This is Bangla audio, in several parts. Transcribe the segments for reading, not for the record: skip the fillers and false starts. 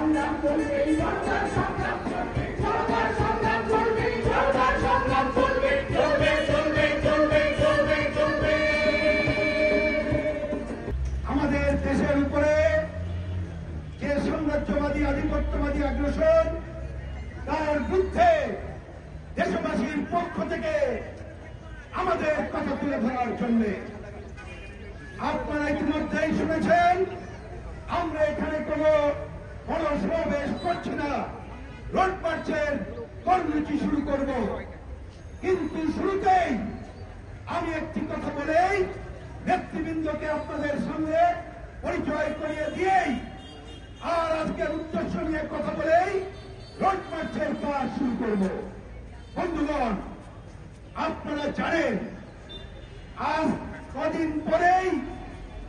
সংগ্রাম চলবে, সরকার সংগ্রাম চলবে, সরকার সংগ্রাম চলবে, সরকার সংগ্রাম চলবে, চলবে চলবে চলবে চলবে চলবে। আমাদের দেশের উপরে যে সাম্রাজ্যবাদী আধিপত্যবাদী আগ্রাসন, তার বিরুদ্ধে দেশবাসীর পক্ষ থেকে আমাদের কথা তুলে ধরার জন্য আপনারা ইতিমধ্যেই শুনেছেন, আমরা এখানে কোন বড় সমাবেশ করছি না, রোড মার্চের কর্মসূচি শুরু করব। কিন্তু শুরুতেই আমি একটি কথা বলেই নেতৃবৃন্দকে আপনাদের সামনে পরিচয় করিয়ে দিয়েই আর আজকের উদ্দেশ্য নিয়ে কথা বলেই রোড মার্চের কাজ শুরু করব। বন্ধুগণ, আপনারা জানেন আজ কদিন পরেই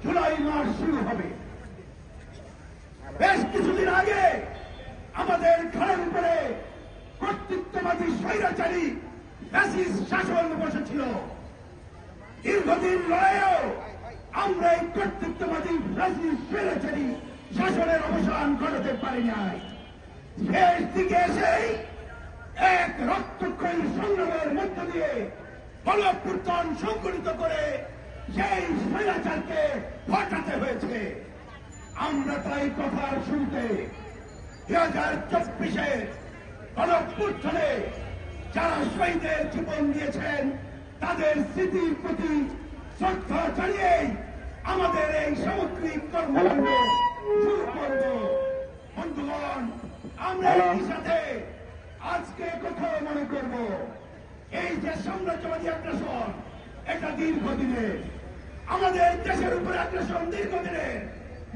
জুলাই মাস শুরু হবে। বেশ কিছুদিন আগে আমাদের ঘরের উপরে কর্তৃত্ববাদী স্বৈরাচারী ফ্যাসিস্ট শাসন বসেছিল। দীর্ঘদিন লড়াইও আমরা এই কর্তৃত্ববাদী ফ্যাসিস্ট স্বৈরাচারী শাসনের অবসান ঘটাতে পারি নাই। শেষ দিকে এসেই এক রক্তক্ষয়ী সংগ্রামের মধ্য দিয়ে গণঅভ্যুত্থান সংগঠিত করে সেই স্বৈরাচারকে হটাতে হয়েছে। আমরা তাই কথার শুরুতে 2024-এ গণঅভ্যুত্থানে যারা শহীদের জীবন দিয়েছেন তাদের স্মৃতির প্রতি শ্রদ্ধা জানিয়েই আমাদের এই সামগ্রিক কর্মকাণ্ড শুরু করব। বন্ধুগণ, আমরা একই সাথে আজকে কথা মনে করব, এই যে সাম্রাজ্যবাদী আগ্রাসন, এটা দীর্ঘদিনের, আমাদের দেশের উপরে আগ্রাসন দীর্ঘদিনের।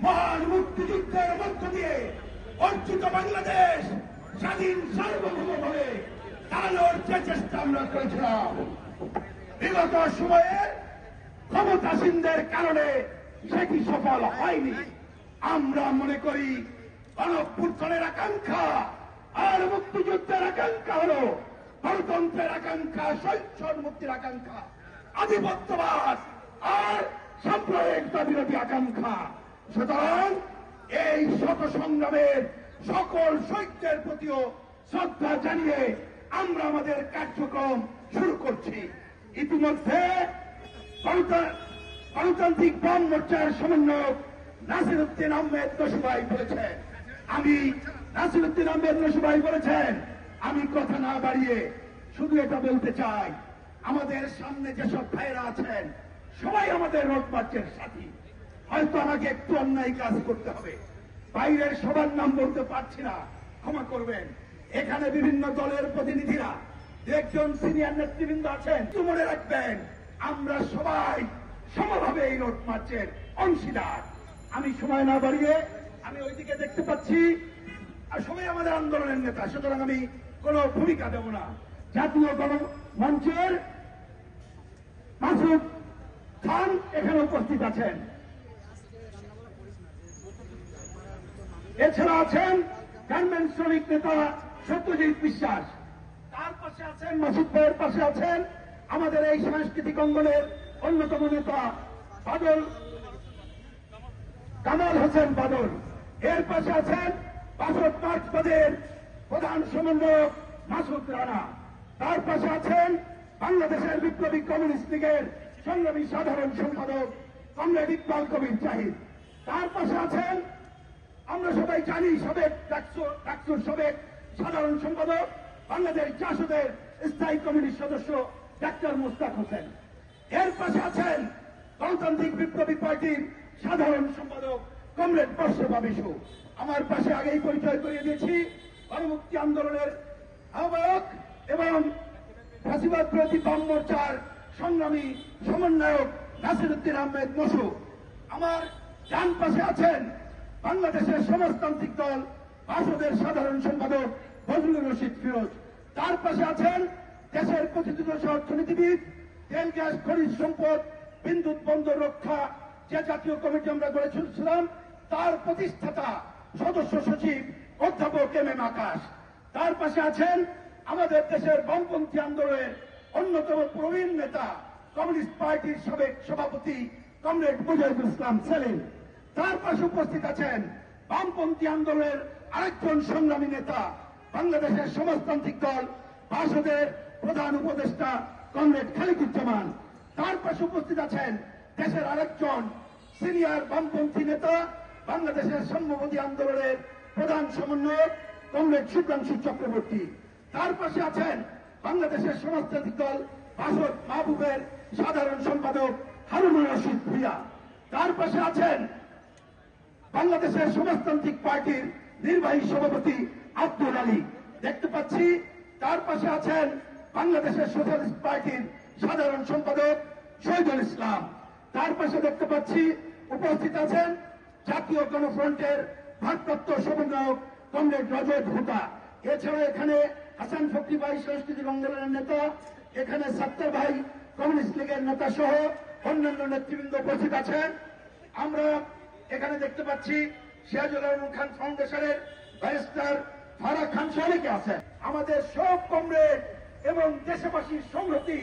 মহান মুক্তিযুদ্ধের মধ্য দিয়ে অর্জিত বাংলাদেশ স্বাধীন সার্বভৌমভাবে দাঁড়ানোর যে চেষ্টা আমরা করেছিলাম, বিগত সময়ে ক্ষমতাসীনদের কারণে সেটি সফল হয়নি। আমরা মনে করি গণঅভ্যুত্থানের আকাঙ্ক্ষা আর মুক্তিযুদ্ধের আকাঙ্ক্ষা হল গণতন্ত্রের আকাঙ্ক্ষা, স্বৈচ্ছর মুক্তির আকাঙ্ক্ষা, আধিপত্যবাদ আর সাম্প্রদায়িকতা বিরোধী আকাঙ্ক্ষা। সুতরাং এই শত সংগ্রামের সকল শহীদদের প্রতিও শ্রদ্ধা জানিয়ে আমরা আমাদের কার্যক্রম শুরু করছি। ইতিমধ্যে গণতান্ত্রিক বাম মোর্চার সমন্বয়ক নাসিরউদ্দিন আহমেদ নসুভাই বলেছেন, আমি কথা না বাড়িয়ে শুধু এটা বলতে চাই, আমাদের সামনে যেসব ভাইয়েরা আছেন সবাই আমাদের রোড মার্চের সাথী। হয়তো আমাকে একটু অন্যায় কাজ করতে হবে, বাইরের সবার নাম বলতে পারছি না, ক্ষমা করবেন। এখানে বিভিন্ন দলের প্রতিনিধিরা, একজন সিনিয়র নেতৃবৃন্দ আছেন, মনে রাখবেন আমরা সবাই সমভাবে এই রোড মার্চের অংশীদার। আমি সময় না বাড়িয়ে আমি ওইদিকে দেখতে পাচ্ছি আর সবাই আমাদের আন্দোলনের নেতা, সুতরাং আমি কোন ভূমিকা দেব না। জাতীয় গণমঞ্চের মাসুদ খান এখানে উপস্থিত আছেন, এছাড়া আছেন গার্মেন্টস শ্রমিক নেতা সত্যজিৎ বিশ্বাস, তার পাশে আছেন মাসুদ ভাইয়ের পাশে আছেন আমাদের এই সাংস্কৃতিক অঙ্গনের অন্যতম নেতা কামাল হোসেন বাদল, এর পাশে আছেন 65 মার্চবাদের প্রধান সমন্বয়ক মাসুদ রানা, তার পাশে আছেন বাংলাদেশের বিপ্লবী কমিউনিস্ট লীগের সংগ্রামী সাধারণ সম্পাদক কমরেড ইকবাল কবির জাহিদ, তার পাশে আছেন আমরা সবাই জানি ডাকসুর সাবেক সাধারণ সম্পাদক বাংলাদেশ জাসদের স্থায়ী কমিটির সদস্য ডাক্তার মোস্তাক হোসেন, এর পাশে আছেন গণতান্ত্রিক বিপ্লবী পার্টির সাধারণ সম্পাদক কমরেড বর্ষবা বিশু, আমার পাশে আগেই পরিচয় করিয়ে দিয়েছি গণমুক্তি আন্দোলনের আহ্বায়ক এবং ফাঁসিবাদ বিরোধী বাম মোর্চার সংগ্রামী সমন্বয়ক নাসিরউদ্দিন আহমেদ মসু, আমার ডান পাশে আছেন বাংলাদেশের সমাজতান্ত্রিক দল বাসদের সাধারণ সম্পাদক ফজলুর রশিদ ফিরোজ, তার পাশে আছেন দেশের প্রতিষ্ঠিত অর্থনীতিবিদ, তেল গ্যাস খনিজ সম্পদ, বিদ্যুৎ বন্দর রক্ষা যে জাতীয় কমিটি আমরা গড়ে তুলেছিলাম তার প্রতিষ্ঠাতা সদস্য সচিব অধ্যাপক এম আকাশ, তার পাশে আছেন আমাদের দেশের বামপন্থী আন্দোলনের অন্যতম প্রবীণ নেতা কমিউনিস্ট পার্টির সাবেক সভাপতি কমরেড মুজাহিদুল ইসলাম সেলিম, তার পাশে উপস্থিত আছেন বামপন্থী আন্দোলনের আরেকজন সংগ্রামী নেতা, বাংলাদেশের সমাজতান্ত্রিক দল বাসদের প্রধান উপদেষ্টা কমরেড খালিকুজ্জামান। তার পাশে উপস্থিত আছেন দেশের আরেকজন সিনিয়র বামপন্থী নেতা, বাংলাদেশের সাম্যবাদী আন্দোলনের প্রধান সমন্বয়ক কমরেড শুভ্রাংশু চক্রবর্তী। তার পাশে আছেন বাংলাদেশের সমাজতান্ত্রিক দল বাসদ মাহবুবের সাধারণ সম্পাদক হারুনুর রশিদ ভূঁইয়া। তার পাশে আছেন বাংলাদেশের সমাজতান্ত্রিক পার্টির নির্বাহী সভাপতি আব্দুল আলী। দেখতে পাচ্ছি তার পাশে আছেন বাংলাদেশের সোশ্যালিস্ট পার্টির সাধারণ সম্পাদক শহীদুল ইসলাম। তার পাশে দেখতে পাচ্ছি উপস্থিত আছেন জাতীয় গণফ্রন্টের ভারপ্রাপ্ত সমন্বয়ক কমরেড রজত হুদা। এছাড়া এখানে হাসান ফকরি ভাই সাংস্কৃতিক আন্দোলনের নেতা, এখানে সত্তর ভাই কমিউনিস্ট লীগের নেতা সহ অন্যান্য নেতৃবৃন্দ উপস্থিত আছেন। আমরা এখানে দেখতে পাচ্ছি সিরাজুল আলম খান ফাউন্ডেশনের ব্যারিস্টার ফারাক খান অনেকে আছে। আমাদের সব কমরেড এবং দেশবাসীর সংহতি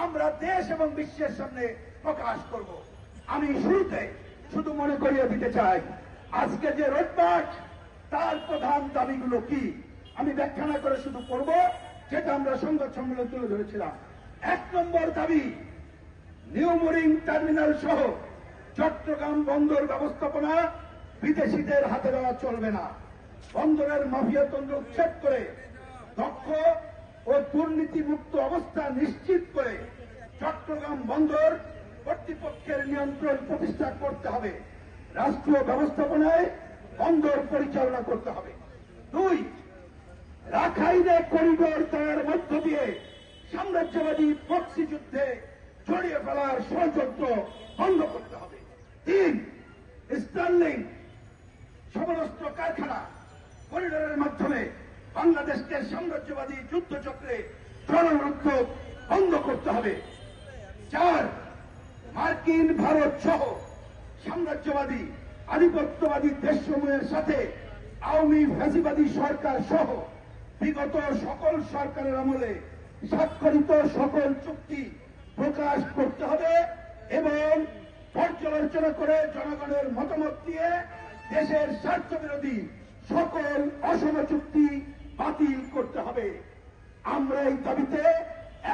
আমরা দেশ এবং বিশ্বের সামনে প্রকাশ করব। আমি শুরুতে শুধু মনে করিয়ে দিতে চাই আজকে যে রোড মার্চ তার প্রধান দাবিগুলো কি, আমি ব্যাখ্যা না করে শুধু করব যেটা আমরা সংবাদ সম্মেলন তুলে ধরেছিলাম। 1 নম্বর দাবি, নিউ মোরিং টার্মিনাল সহ চট্টগ্রাম বন্দর ব্যবস্থাপনা বিদেশিদের হাতে দেওয়া চলবে না। বন্দরের মাফিয়াতন্ত্র উচ্ছেদ করে দক্ষ ও দুর্নীতিমুক্ত অবস্থা নিশ্চিত করে চট্টগ্রাম বন্দর কর্তৃপক্ষের নিয়ন্ত্রণ প্রতিষ্ঠা করতে হবে। রাষ্ট্রীয় ব্যবস্থাপনায় বন্দর পরিচালনা করতে হবে। 2, রাখাইনে করিডোর তার মধ্য দিয়ে সাম্রাজ্যবাদী প্রক্সি যুদ্ধে জড়িয়ে ফেলার ষড়যন্ত্র বন্ধ করতে হবে। 3, স্টার্লিং সমরাস্ত্র কারখানা করিডোরের মাধ্যমে বাংলাদেশকে সাম্রাজ্যবাদী যুদ্ধচক্রে জনরুদ্ধ বন্ধ করতে হবে। 4, মার্কিন ভারত সহ সাম্রাজ্যবাদী আধিপত্যবাদী দেশসমূহের সাথে আওয়ামী ফ্যাসিবাদী সরকার সহ বিগত সকল সরকারের আমলে স্বাক্ষরিত সকল চুক্তি প্রকাশ করতে হবে এবং পর্যালোচনা করে জনগণের মতামত দিয়ে দেশের স্বার্থ বিরোধী সকল অসম চুক্তি বাতিল করতে হবে। আমরা এই দাবিতে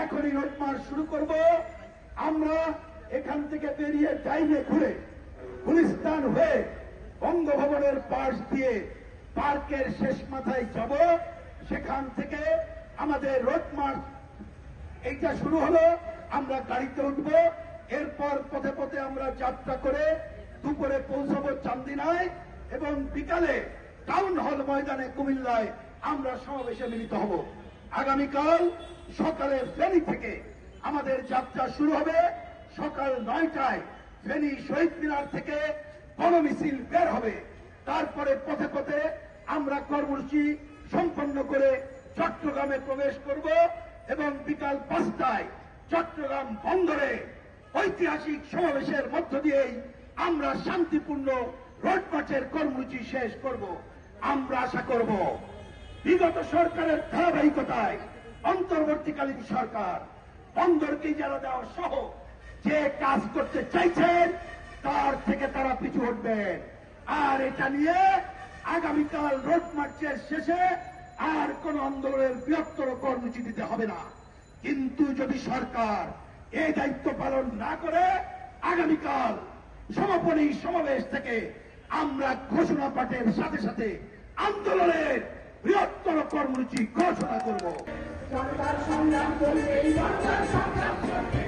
এখনই রোড মার্চ শুরু করব। আমরা এখান থেকে বেরিয়ে ডাইনে ঘুরে গুলিস্তান হয়ে বঙ্গভবনের পাশ দিয়ে পার্কের শেষ মাথায় যাব। সেখান থেকে আমাদের রোড মার্চ এইটা শুরু হলো, আমরা গাড়িতে উঠব। এরপর পথে পথে আমরা যাত্রা করে দুপুরে পৌঁছাবো চান্দিনায় এবং বিকালে টাউন হল ময়দানে কুমিল্লায় আমরা সমাবেশে মিলিত হব। আগামীকাল সকালে ফেনী থেকে আমাদের যাত্রা শুরু হবে। সকাল 9টায় ফেনী শহীদ মিনার থেকে গণমিছিল বের হবে। তারপরে পথে পথে আমরা কর্মসূচি সম্পন্ন করে চট্টগ্রামে প্রবেশ করব এবং বিকাল 5টায় চট্টগ্রাম বন্দরে ঐতিহাসিক সমাবেশের মধ্য দিয়েই আমরা শান্তিপূর্ণ রোড মার্চের কর্মসূচি শেষ করব। আমরা আশা করব বিগত সরকারের ধারাবাহিকতায় অন্তর্বর্তীকালীন সরকার বন্দরকে ইজারা দেওয়া সহ যে কাজ করতে চাইছেন তার থেকে তারা পিছু হটবেন। আর এটা নিয়ে আগামীকাল রোড মার্চের শেষে আর কোন আন্দোলনের বৃহত্তর কর্মসূচি দিতে হবে না। কিন্তু যদি সরকার এই দায়িত্ব পালন না করে আগামীকাল সমাপনী সমাবেশ থেকে আমরা ঘোষণা পাঠের সাথে সাথে আন্দোলনের বৃহত্তর কর্মসূচি ঘোষণা করব। সরকার সংগ্রাম করবে, সরকার সংগ্রাম করবে।